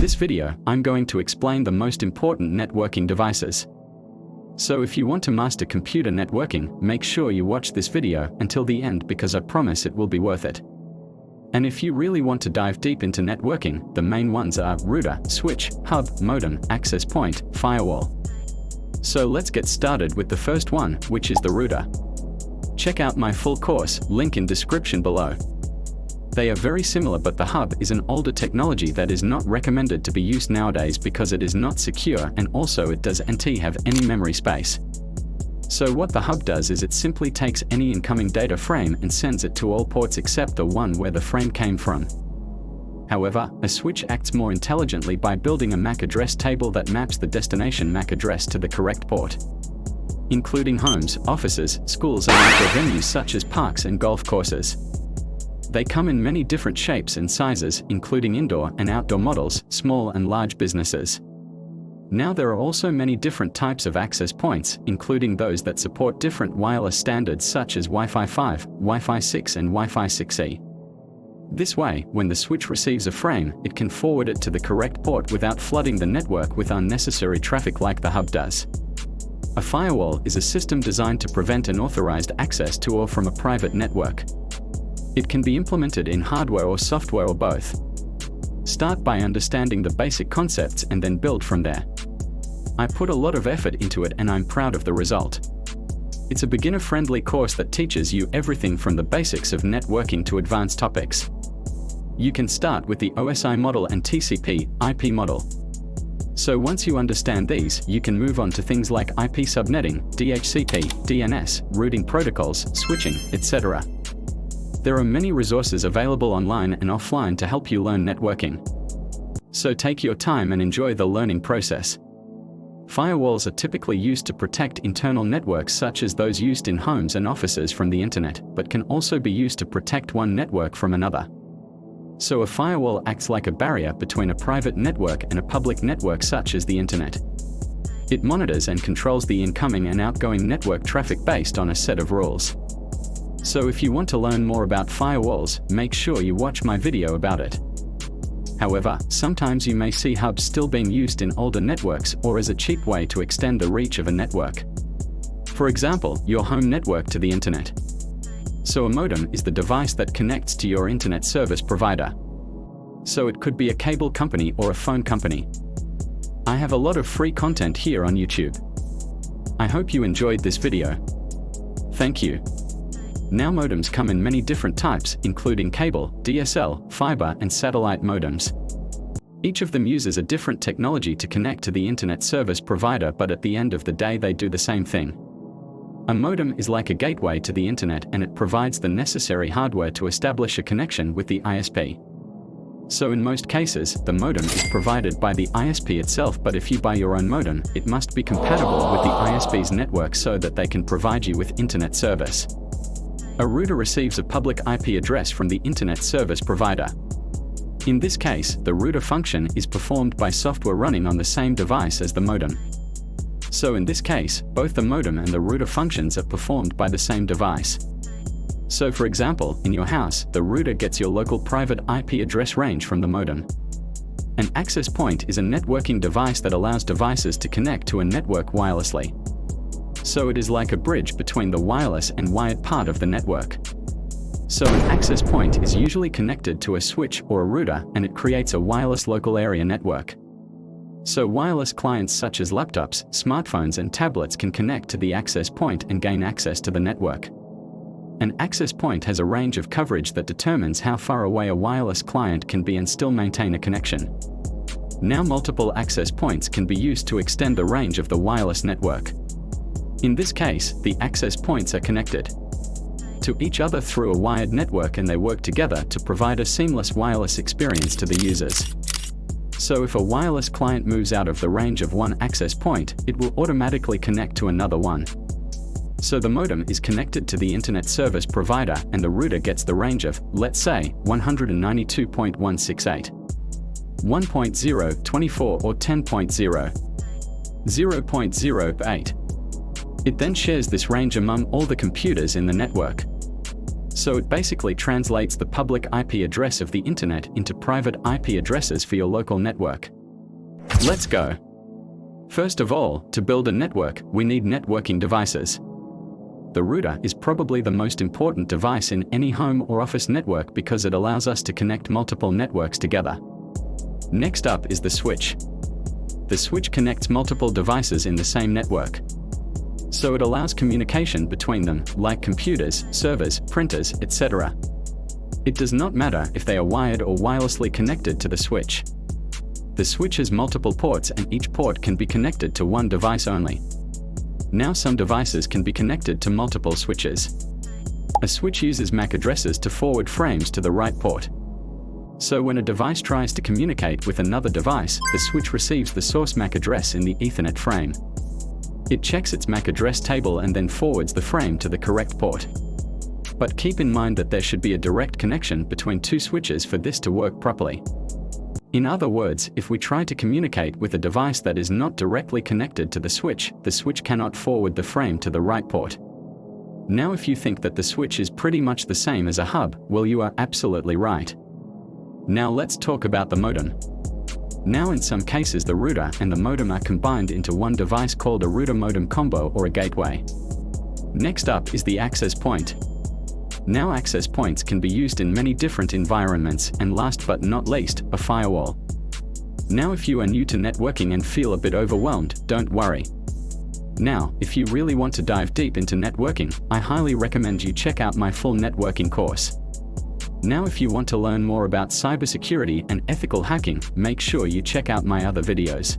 this video, I'm going to explain the most important networking devices. So if you want to master computer networking, make sure you watch this video until the end because I promise it will be worth it. And if you really want to dive deep into networking, the main ones are router, switch, hub, modem, access point, firewall. So let's get started with the first one, which is the router. Check out my full course, link in description below. They are very similar, but the hub is an older technology that is not recommended to be used nowadays because it is not secure and also it doesn't have any memory space. So what the hub does is it simply takes any incoming data frame and sends it to all ports except the one where the frame came from. However, a switch acts more intelligently by building a MAC address table that maps the destination MAC address to the correct port, including homes, offices, schools and outdoor venues such as parks and golf courses. They come in many different shapes and sizes, including indoor and outdoor models, small and large businesses. Now there are also many different types of access points, including those that support different wireless standards such as Wi-Fi 5, Wi-Fi 6 and Wi-Fi 6E. This way, when the switch receives a frame, it can forward it to the correct port without flooding the network with unnecessary traffic like the hub does. A firewall is a system designed to prevent unauthorized access to or from a private network. It can be implemented in hardware or software or both. Start by understanding the basic concepts and then build from there. I put a lot of effort into it and I'm proud of the result. It's a beginner-friendly course that teaches you everything from the basics of networking to advanced topics. You can start with the OSI model and TCP/IP model. So once you understand these, you can move on to things like IP subnetting, DHCP, DNS, routing protocols, switching, etc. There are many resources available online and offline to help you learn networking. So take your time and enjoy the learning process. Firewalls are typically used to protect internal networks such as those used in homes and offices from the internet, but can also be used to protect one network from another. So a firewall acts like a barrier between a private network and a public network such as the internet. It monitors and controls the incoming and outgoing network traffic based on a set of rules. So if you want to learn more about firewalls, make sure you watch my video about it. However, sometimes you may see hubs still being used in older networks or as a cheap way to extend the reach of a network. For example, your home network to the internet. So a modem is the device that connects to your internet service provider. So it could be a cable company or a phone company. I have a lot of free content here on YouTube. I hope you enjoyed this video. Thank you. Now modems come in many different types, including cable, DSL, fiber and satellite modems. Each of them uses a different technology to connect to the internet service provider, but at the end of the day they do the same thing. A modem is like a gateway to the internet and it provides the necessary hardware to establish a connection with the ISP. So in most cases, the modem is provided by the ISP itself, but if you buy your own modem, it must be compatible with the ISP's network so that they can provide you with internet service. A router receives a public IP address from the internet service provider. In this case, the router function is performed by software running on the same device as the modem. So in this case, both the modem and the router functions are performed by the same device. So for example, in your house, the router gets your local private IP address range from the modem. An access point is a networking device that allows devices to connect to a network wirelessly. So it is like a bridge between the wireless and wired part of the network. So an access point is usually connected to a switch or a router and it creates a wireless local area network. So wireless clients such as laptops, smartphones and tablets can connect to the access point and gain access to the network. An access point has a range of coverage that determines how far away a wireless client can be and still maintain a connection. Now multiple access points can be used to extend the range of the wireless network. In this case, the access points are connected to each other through a wired network and they work together to provide a seamless wireless experience to the users. So if a wireless client moves out of the range of one access point, it will automatically connect to another one. So the modem is connected to the internet service provider and the router gets the range of, let's say, 192.168, 1.024 or 10.0, 0.08. It then shares this range among all the computers in the network. So it basically translates the public IP address of the internet into private IP addresses for your local network. Let's go. First of all, to build a network, we need networking devices. The router is probably the most important device in any home or office network because it allows us to connect multiple networks together. Next up is the switch. The switch connects multiple devices in the same network. So it allows communication between them, like computers, servers, printers, etc. It does not matter if they are wired or wirelessly connected to the switch. The switch has multiple ports and each port can be connected to one device only. Now some devices can be connected to multiple switches. A switch uses MAC addresses to forward frames to the right port. So when a device tries to communicate with another device, the switch receives the source MAC address in the Ethernet frame. It checks its MAC address table and then forwards the frame to the correct port. But keep in mind that there should be a direct connection between two switches for this to work properly. In other words, if we try to communicate with a device that is not directly connected to the switch cannot forward the frame to the right port. Now if you think that the switch is pretty much the same as a hub, well, you are absolutely right. Now let's talk about the modem. Now in some cases the router and the modem are combined into one device called a router-modem combo or a gateway. Next up is the access point. Now access points can be used in many different environments, and last but not least, a firewall. Now if you are new to networking and feel a bit overwhelmed, don't worry. Now, if you really want to dive deep into networking, I highly recommend you check out my full networking course. Now if you want to learn more about cybersecurity and ethical hacking, make sure you check out my other videos.